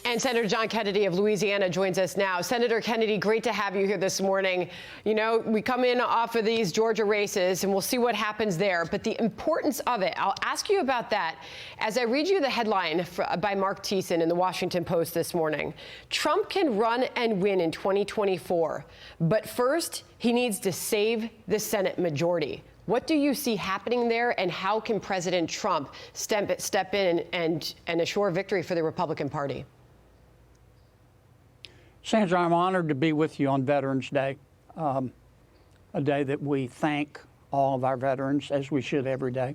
And Senator John Kennedy of Louisiana joins us now. Senator Kennedy, great to have you here this morning. You know, we come in off of these Georgia races, and we'll see what happens there. But the importance of it, I'll ask you about that as I read you the headline by Mark Thiessen in the Washington Post this morning. Trump can run and win in 2024, but first he needs to save the Senate majority. What do you see happening there, and how can President Trump step in and assure victory for the Republican Party? Sandra, I'm honored to be with you on Veterans Day, a day that we thank all of our veterans, as we should every day.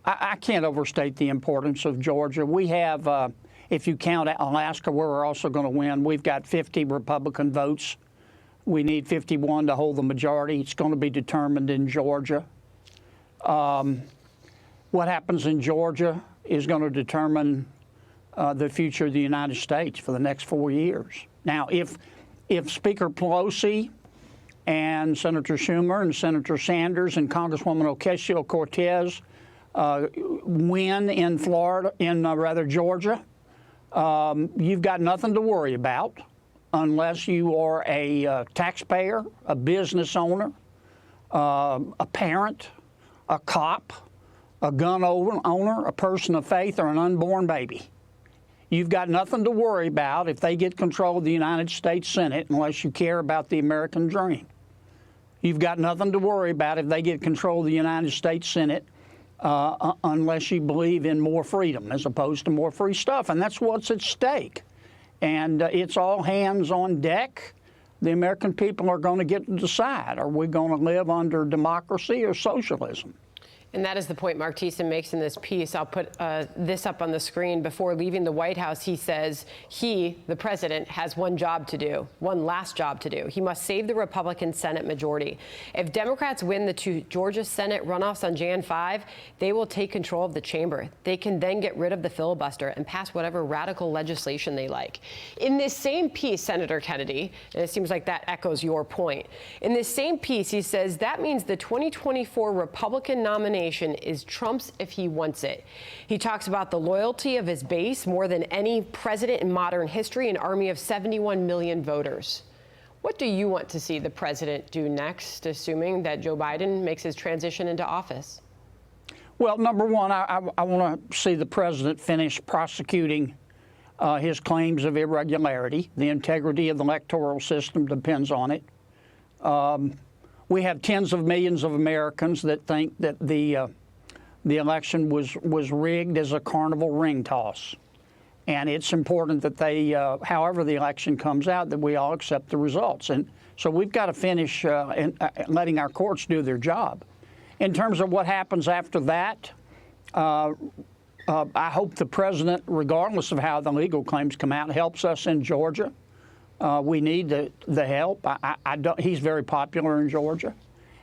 I can't overstate the importance of Georgia. We have, if you count Alaska, where we're also going to win, we've got 50 Republican votes. We need 51 to hold the majority. It's going to be determined in Georgia. What happens in Georgia is going to determine the future of the United States for the next 4 years. Now, if Speaker Pelosi and Senator Schumer and Senator Sanders and Congresswoman Ocasio-Cortez win in Florida, Georgia, you've got nothing to worry about unless you are a taxpayer, a business owner, a parent, a cop, a gun owner, a person of faith, or an unborn baby. You've got nothing to worry about if they get control of the United States Senate unless you care about the American dream. You've got nothing to worry about if they get control of the United States Senate unless you believe in more freedom as opposed to more free stuff. And that's what's at stake. And it's all hands on deck. The American people are going to get to decide. Are we going to live under democracy or socialism? And that is the point Mark Thiessen makes in this piece. I'll put this up on the screen. Before leaving the White House, he says he, the president, has one job to do, one last job to do. He must save the Republican Senate majority. If Democrats win the two Georgia Senate runoffs on Jan 5, they will take control of the chamber. They can then get rid of the filibuster and pass whatever radical legislation they like. In this same piece, Senator Kennedy, and it seems like that echoes your point, in this same piece, he says that means the 2024 Republican nomination is Trump's if he wants it. He talks about the loyalty of his base more than any president in modern history, an army of 71 million voters. What do you want to see the president do next, assuming that Joe Biden makes his transition into office? Well, number one, I want to see the president finish prosecuting his claims of irregularity. The integrity of the electoral system depends on it. We have tens of millions of Americans that think that the election was rigged as a carnival ring toss. And it's important that they, however the election comes out, that we all accept the results. And so we've got to finish letting our courts do their job. In terms of what happens after that, I hope the president, regardless of how the legal claims come out, helps us in Georgia. We need the help. He's very popular in Georgia.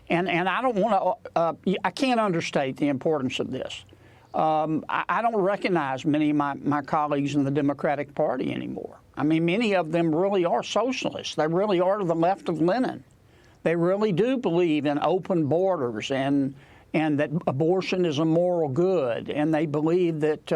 And I don't want to, I can't understate the importance of this. I don't recognize many of my colleagues in the Democratic Party anymore. I mean, many of them really are socialists. They really are to the left of Lenin. They really do believe in open borders and that abortion is a moral good. And they believe that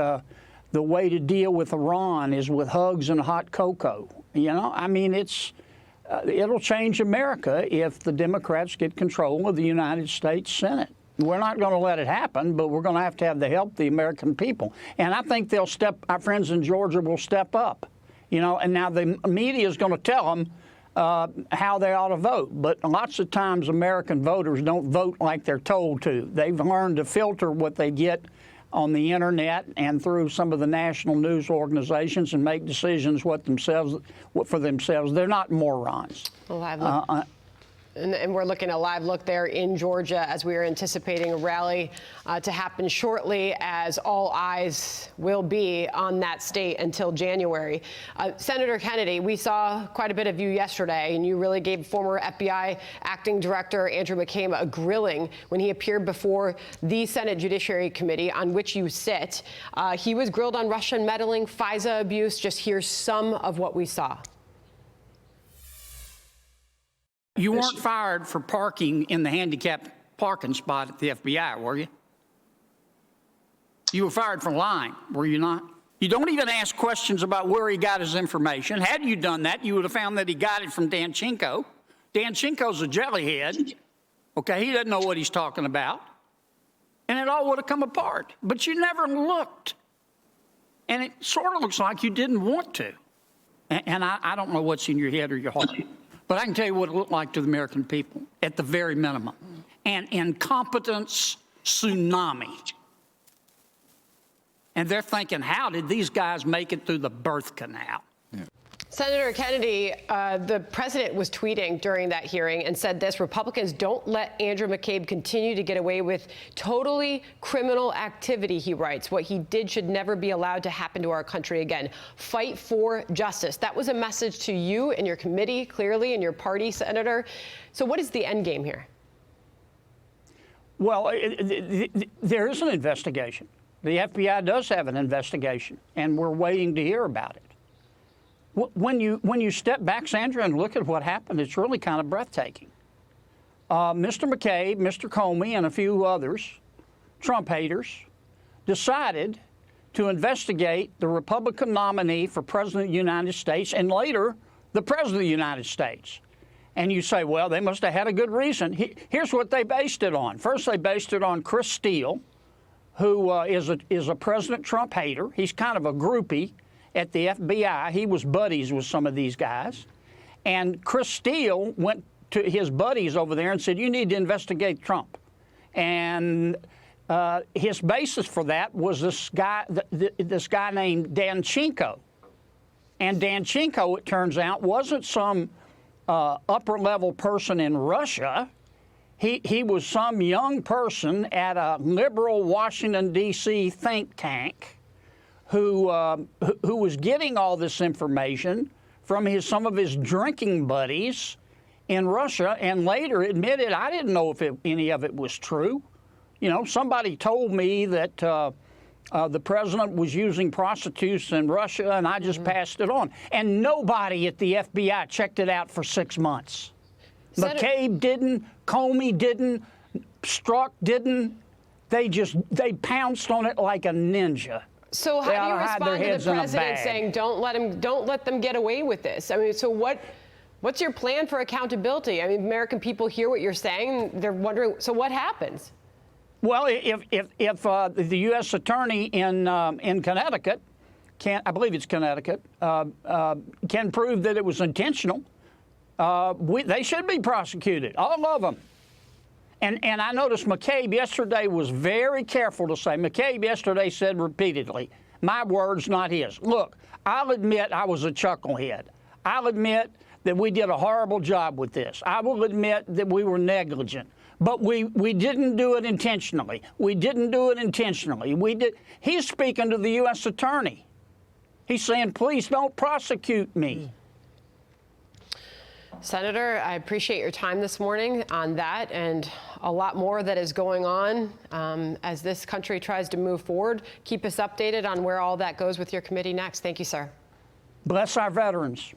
the way to deal with Iran is with hugs and hot cocoa. You know, I mean, it'll change America if the Democrats get control of the United States Senate. We're not going to let it happen, but we're going to have the help of the American people. And I think our friends in Georgia will step up, you know, and now the media is going to tell them how they ought to vote. But lots of times American voters don't vote like they're told to. They've learned to filter what they get on the internet and through some of the national news organizations and make decisions for themselves. They're not morons. And we're looking at a live look there in Georgia as we are anticipating a rally to happen shortly, as all eyes will be on that state until January. Senator Kennedy, we saw quite a bit of you yesterday, and you really gave former FBI acting director Andrew McCabe a grilling when he appeared before the Senate Judiciary Committee, on which you sit. He was grilled on Russian meddling, FISA abuse. Just here's some of what we saw. You weren't fired for parking in the handicapped parking spot at the FBI, were you? You were fired for lying, were you not? You don't even ask questions about where he got his information. Had you done that, you would have found that he got it from Danchenko. Danchenko's a jellyhead. Okay, he doesn't know what he's talking about. And it all would have come apart. But you never looked. And it sort of looks like you didn't want to. And I don't know what's in your head or your heart. But I can tell you what it looked like to the American people, at the very minimum. An incompetence tsunami. And they're thinking, how did these guys make it through the birth canal? Yeah. Senator Kennedy, the president was tweeting during that hearing and said this: Republicans don't let Andrew McCabe continue to get away with totally criminal activity, he writes. What he did should never be allowed to happen to our country again. Fight for justice. That was a message to you and your committee, clearly, and your party, Senator. So what is the end game here? Well, there is an investigation. The FBI does have an investigation, and we're waiting to hear about it. When you step back, Sandra, and look at what happened, it's really kind of breathtaking. Mr. McCabe, Mr. Comey, and a few others, Trump haters, decided to investigate the Republican nominee for President of the United States and later the President of the United States. And you say, well, they must have had a good reason. Here's what they based it on. First, they based it on Chris Steele, who is a President Trump hater. He's kind of a groupie at the FBI. He was buddies with some of these guys. And Chris Steele went to his buddies over there and said, you need to investigate Trump. And his basis for that was this guy named Danchenko. And Danchenko, it turns out, wasn't some upper-level person in Russia. He was some young person at a liberal Washington, D.C. think tank who was getting all this information from some of his drinking buddies in Russia, and later admitted, I didn't know if any of it was true. You know, somebody told me that the president was using prostitutes in Russia, and I just passed it on. And nobody at the FBI checked it out for 6 months. McCabe didn't, Comey didn't, Strzok didn't. They pounced on it like a ninja. So how do you respond to the president saying, don't let them get away with this? I mean, so what's your plan for accountability? I mean, American people hear what you're saying. They're wondering, so what happens? Well, if the U.S. attorney in Connecticut, I believe it's Connecticut, can prove that it was intentional, they should be prosecuted, all of them. And I noticed McCabe yesterday was very careful to say, McCabe yesterday said repeatedly, my words, not his. Look, I'll admit I was a chucklehead. I'll admit that we did a horrible job with this. I will admit that we were negligent. But we didn't do it intentionally. We didn't do it intentionally. He's speaking to the U.S. attorney. He's saying, please don't prosecute me. Senator, I appreciate your time this morning on that and a lot more that is going on as this country tries to move forward. Keep us updated on where all that goes with your committee next. Thank you, sir. Bless our veterans.